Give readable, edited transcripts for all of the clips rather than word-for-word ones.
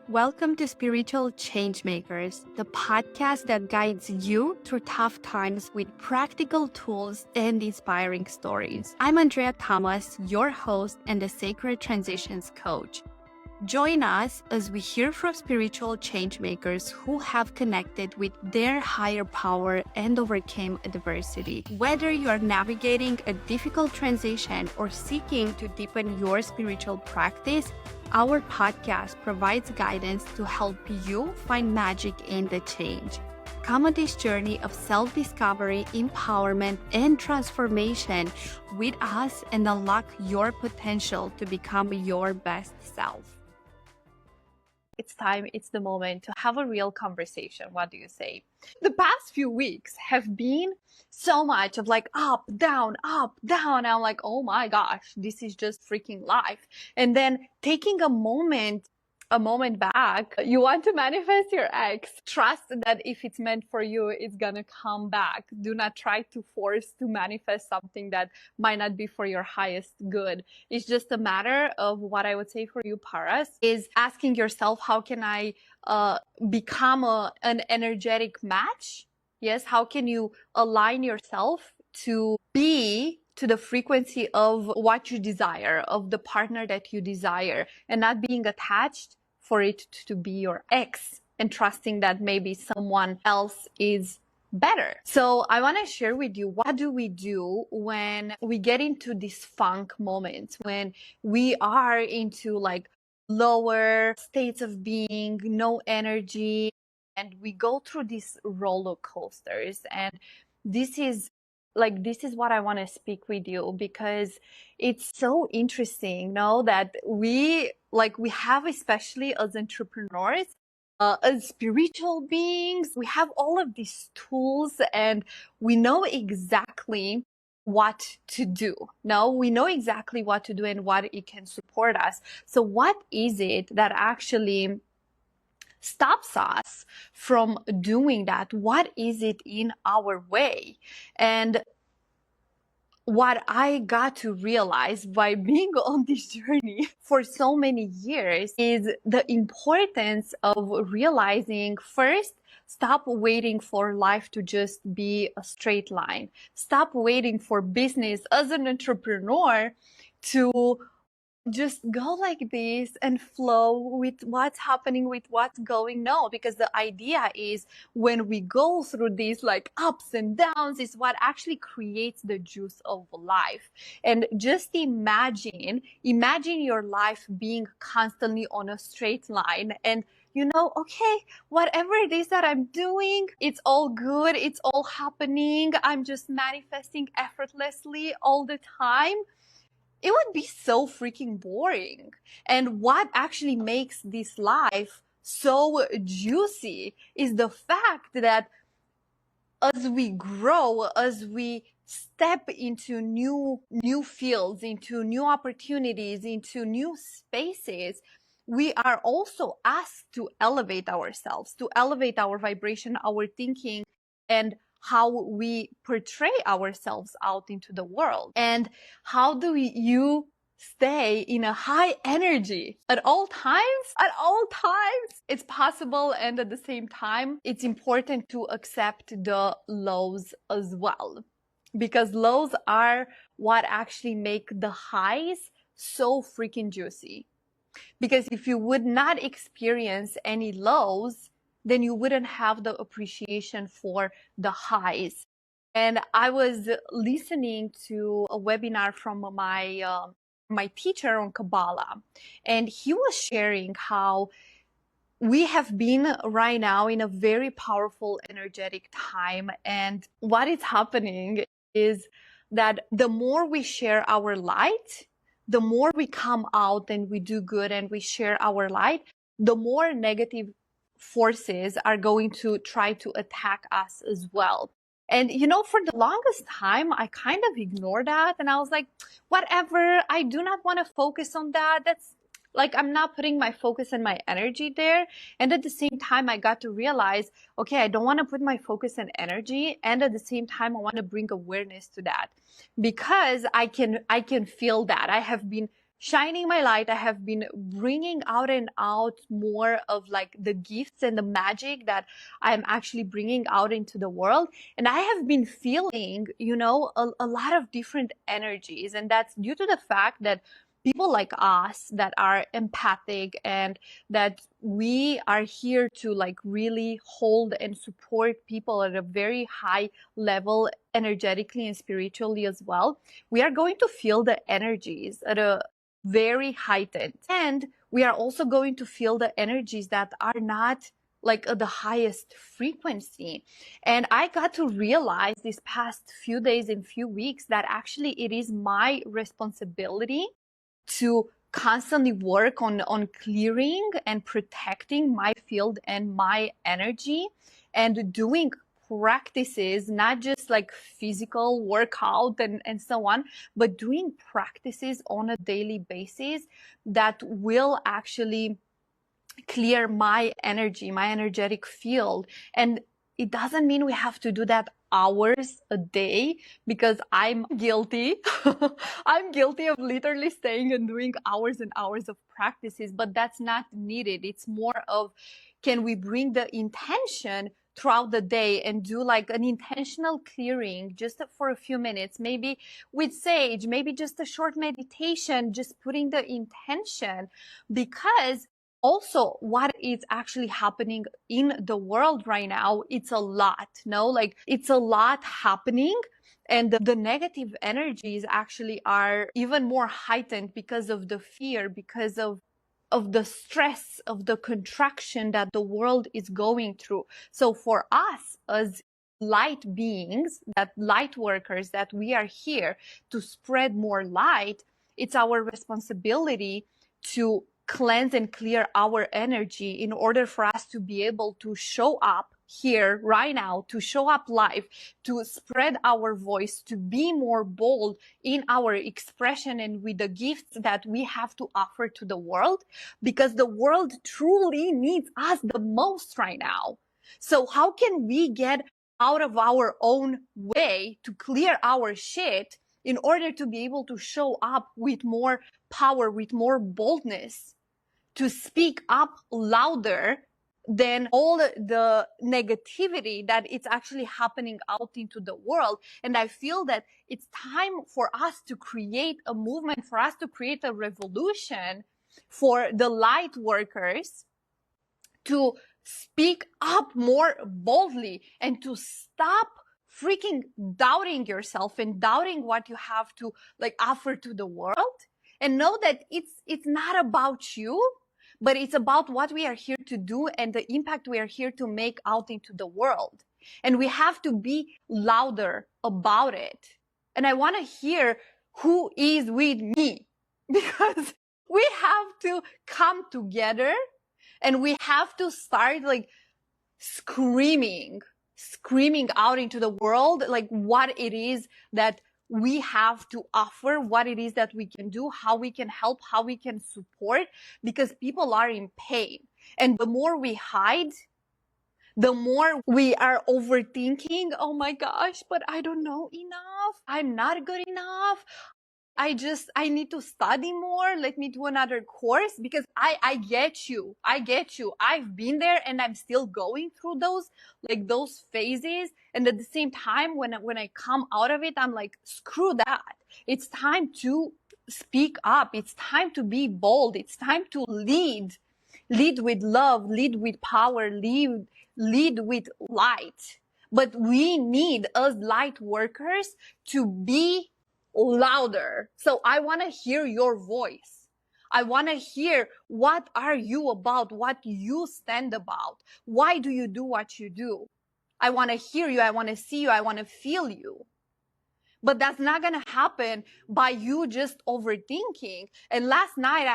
Welcome to Spiritual Changemakers, the podcast that guides you through tough times with practical tools and inspiring stories. I'm Tamas, your host and the Sacred Transitions Coach. Join us as we hear from spiritual changemakers who have connected with their higher power and overcame adversity. Whether you are navigating a difficult transition or seeking to deepen your spiritual practice, our podcast provides guidance to help you find magic in the change. Come on this journey of self-discovery, empowerment, and transformation with us and unlock your potential to become your best self. It's the moment to have a real conversation. What do you say? The past few weeks have been so much of like up, down. I'm like, oh my gosh, this is just freaking life. And then taking a moment back, you want to manifest your ex. Trust that if it's meant for you, it's gonna come back. Do not try to force to manifest something that might not be for your highest good. It's just a matter of what I would say for you, Paras, is asking yourself, how can I become an energetic match? Yes, how can you align yourself to be to the frequency of what you desire, of the partner that you desire, and not being attached for it to be your ex and trusting that maybe someone else is better. So I want to share with you, what do we do when we get into these funk moments, when we are into like lower states of being, no energy, and we go through these roller coasters. And this is what I want to speak with you, because it's so interesting, that we have, especially as entrepreneurs, as spiritual beings, we have all of these tools and we know exactly what to do. No, we know exactly what to do and what it can support us. So what is it that actually stops us from doing that? What is it in our way? And what I got to realize by being on this journey for so many years is the importance of realizing, first, stop waiting for life to just be a straight line. Stop waiting for business as an entrepreneur to just go like this and flow with what's happening, with what's going. No, because the idea is when we go through these like ups and downs is what actually creates the juice of life. And just imagine your life being constantly on a straight line, and okay, whatever it is that I'm doing, it's all good, it's all happening, I'm just manifesting effortlessly all the time. It would be so freaking boring. And what actually makes this life so juicy is the fact that as we grow, as we step into new fields, into new opportunities, into new spaces, we are also asked to elevate ourselves, to elevate our vibration, our thinking, and how we portray ourselves out into the world. And how do you stay in a high energy at all times? At all times, it's possible. And at the same time, it's important to accept the lows as well, because lows are what actually make the highs so freaking juicy. Because if you would not experience any lows, then you wouldn't have the appreciation for the highs. And I was listening to a webinar from my teacher on Kabbalah, and he was sharing how we have been right now in a very powerful, energetic time. And what is happening is that the more we share our light, the more we come out and we do good and we share our light, the more negative forces are going to try to attack us as well. And, for the longest time, I kind of ignored that. And I was like, whatever, I do not want to focus on that. That's like, I'm not putting my focus and my energy there. And at the same time, I got to realize, okay, I don't want to put my focus and energy. And at the same time, I want to bring awareness to that, because I can feel that. I have been shining my light. I have been bringing out and out more of like the gifts and the magic that I'm actually bringing out into the world. And I have been feeling, a lot of different energies. And that's due to the fact that people like us that are empathic and that we are here to like really hold and support people at a very high level energetically and spiritually as well, we are going to feel the energies at a very heightened. And we are also going to feel the energies that are not like at the highest frequency. And I got to realize these past few days and few weeks that actually it is my responsibility to constantly work on clearing and protecting my field and my energy, and doing practices, not just like physical workout and so on, but doing practices on a daily basis that will actually clear my energy, my energetic field. And it doesn't mean we have to do that hours a day, because I'm guilty. I'm guilty of literally staying and doing hours and hours of practices, but that's not needed. It's more of, can we bring the intention throughout the day and do like an intentional clearing just for a few minutes, maybe with sage, maybe just a short meditation, just putting the intention. Because also what is actually happening in the world right now, it's a lot, like it's a lot happening. And the negative energies actually are even more heightened because of the fear, because of the stress, of the contraction that the world is going through. So for us as light beings, that light workers, that we are here to spread more light, it's our responsibility to cleanse and clear our energy in order for us to be able to show up here right now, to show up live, to spread our voice, to be more bold in our expression and with the gifts that we have to offer to the world, because the world truly needs us the most right now. So how can we get out of our own way to clear our shit in order to be able to show up with more power, with more boldness, to speak up louder than all the negativity that it's actually happening out into the world? And I feel that it's time for us to create a movement, for us to create a revolution for the light workers to speak up more boldly and to stop freaking doubting yourself and doubting what you have to like offer to the world, and know that it's not about you, but it's about what we are here to do and the impact we are here to make out into the world. And we have to be louder about it. And I want to hear who is with me, because we have to come together and we have to start like screaming out into the world, like what it is that we have to offer, what it is that we can do, how we can help, how we can support, because people are in pain. And the more we hide, the more we are overthinking. Oh my gosh, but I don't know enough. I'm not good enough. I need to study more. Let me do another course, because I get you. I get you. I've been there and I'm still going through those phases. And at the same time, when I come out of it, I'm like, screw that. It's time to speak up. It's time to be bold. It's time to lead with love, lead with power, lead with light. But we need, as light workers, to be louder. So I want to hear your voice. I want to hear, what are you about? What you stand about? Why do you do what you do? I want to hear you. I want to see you. I want to feel you. But that's not going to happen by you just overthinking. And last night,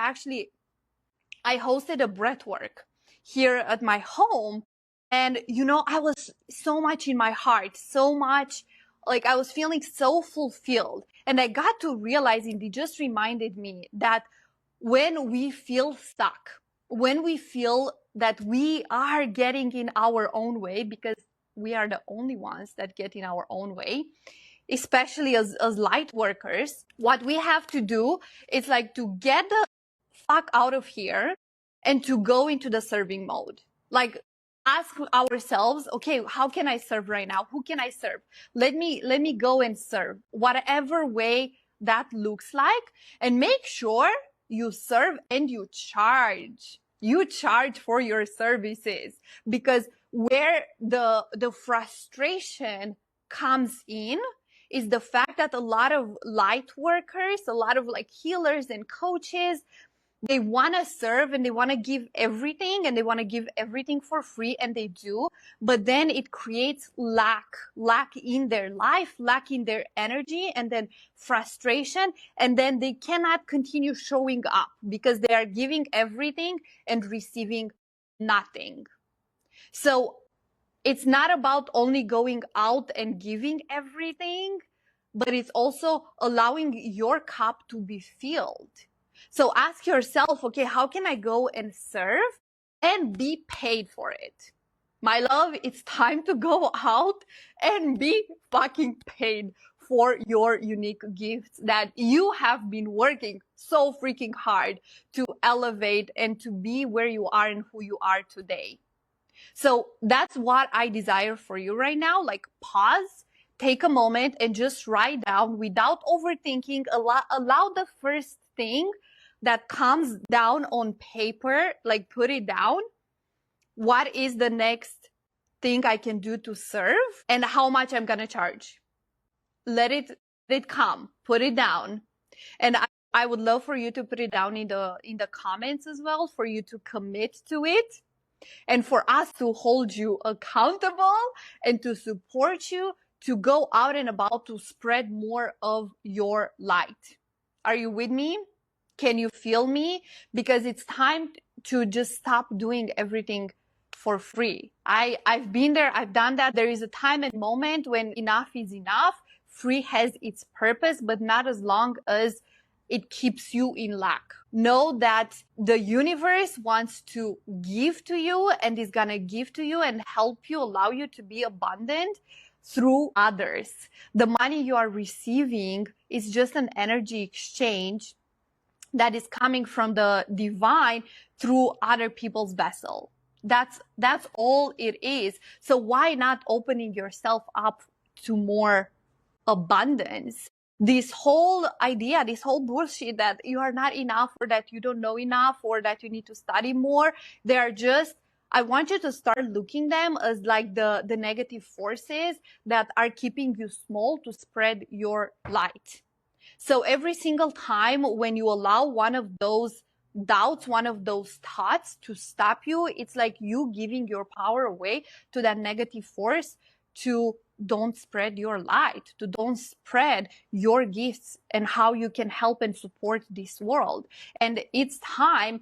I hosted a breath work here at my home. And, I was so much in my heart, so much, like I was feeling so fulfilled. And I got to realizing, it just reminded me that when we feel stuck, when we feel that we are getting in our own way, because we are the only ones that get in our own way, especially as light workers, what we have to do is like to get the fuck out of here and to go into the serving mode. Like ask ourselves, okay, how can I serve right now? Who can I serve? Let me go and serve whatever way that looks like, and make sure you serve and you charge. You charge for your services, because where the frustration comes in is the fact that a lot of light workers, a lot of like healers and coaches, they want to serve and they want to give everything, and they want to give everything for free, and they do, but then it creates lack in their life, lack in their energy, and then frustration, and then they cannot continue showing up because they are giving everything and receiving nothing. So it's not about only going out and giving everything, but it's also allowing your cup to be filled. So ask yourself, okay, how can I go and serve and be paid for it? My love, it's time to go out and be fucking paid for your unique gifts that you have been working so freaking hard to elevate and to be where you are and who you are today. So that's what I desire for you right now. Like pause, take a moment and just write down without overthinking. Allow the first thing that comes down on paper, like put it down. What is the next thing I can do to serve, and how much I'm going to charge? Let it come, put it down. And I would love for you to put it down in the comments as well, for you to commit to it, and for us to hold you accountable and to support you to go out and about to spread more of your light. Are you with me? Can you feel me? Because it's time to just stop doing everything for free. I've been there. I've done that. There is a time and moment when enough is enough. Free has its purpose, but not as long as it keeps you in lack. Know that the universe wants to give to you and is going to give to you and help you, allow you to be abundant through others. The money you are receiving is just an energy exchange that is coming from the divine through other people's vessel. That's all it is. So why not opening yourself up to more abundance? This whole idea, this whole bullshit that you are not enough, or that you don't know enough, or that you need to study more, they are just, I want you to start looking them as like the negative forces that are keeping you small to spread your light. So every single time when you allow one of those doubts, one of those thoughts to stop you, it's like you giving your power away to that negative force to don't spread your light, to don't spread your gifts and how you can help and support this world. And it's time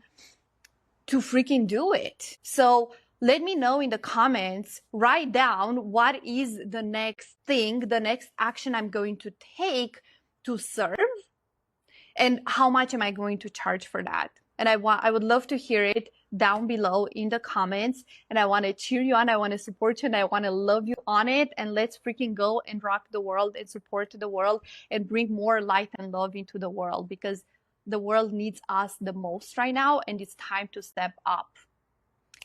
to freaking do it. So let me know in the comments, write down what is the next thing, the next action I'm going to take to serve, and how much am I going to charge for that. And I would love to hear it down below in the comments, and I want to cheer you on, I want to support you, and I want to love you on it. And let's freaking go and rock the world and support the world and bring more light and love into the world, because the world needs us the most right now, and it's time to step up.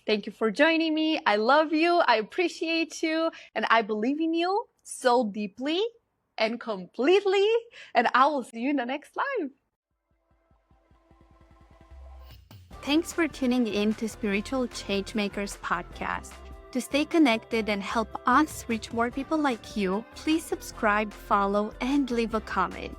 Thank you for joining me. I love you, I appreciate you, and I believe in you so deeply and completely, and I will see you in the next live. Thanks for tuning in to Spiritual Changemakers podcast. To stay connected and help us reach more people like you, please subscribe, follow, and leave a comment.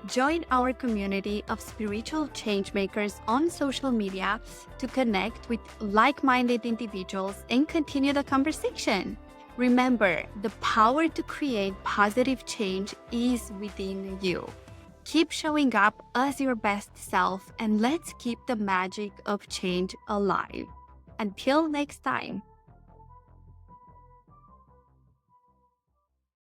Join our community of spiritual changemakers on social media to connect with like-minded individuals and continue the conversation. Remember, the power to create positive change is within you. Keep showing up as your best self, and let's keep the magic of change alive. Until next time.